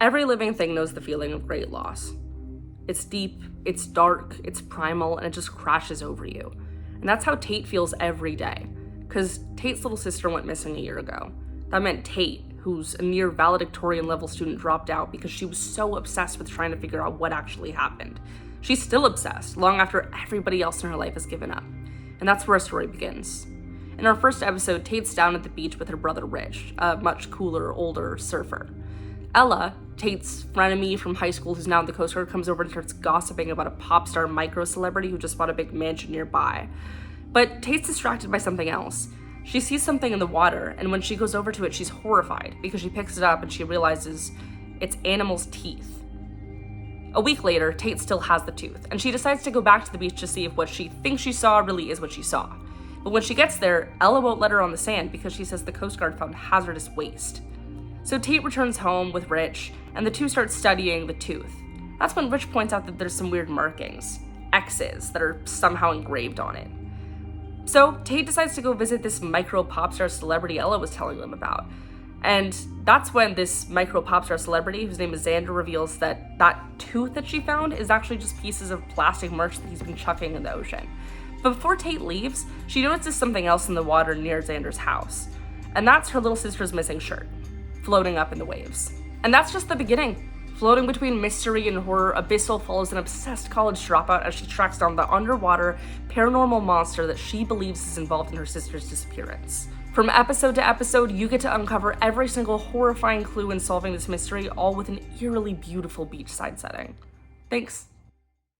Every living thing knows the feeling of great loss. It's deep, it's dark, it's primal, and it just crashes over you. And that's how Tate feels every day, because Tate's little sister went missing a year ago. That meant Tate, who's a near valedictorian level student, dropped out because she was so obsessed with trying to figure out what actually happened. She's still obsessed, long after everybody else in her life has given up. And that's where our story begins. In our first episode, Tate's down at the beach with her brother Rich, a much cooler, older surfer. Ella, Tate's frenemy from high school who's now in the Coast Guard, comes over and starts gossiping about a popstar micro-celebrity who just bought a big mansion nearby. But Tate's distracted by something else. She sees something in the water, and when she goes over to it, she's horrified because she picks it up and she realizes it's animals' teeth. A week later, Tate still has the tooth, and she decides to go back to the beach to see if what she thinks she saw really is what she saw. But when she gets there, Ella won't let her on the sand because she says the Coast Guard found hazardous waste. So Tate returns home with Rich, and the two start studying the tooth. That's when Rich points out that there's some weird markings, X's, that are somehow engraved on it. So Tate decides to go visit this micro popstar celebrity Ella was telling them about. And that's when this micro popstar celebrity, whose name is Xander, reveals that that tooth that she found is actually just pieces of plastic merch that he's been chucking in the ocean. But before Tate leaves, she notices something else in the water near Xander's house. And that's her little sister's missing shirt, floating up in the waves. And that's just the beginning. Floating between mystery and horror, Abyssal follows an obsessed college dropout as she tracks down the underwater paranormal monster that she believes is involved in her sister's disappearance. From episode to episode, you get to uncover every single horrifying clue in solving this mystery, all with an eerily beautiful beachside setting. Thanks.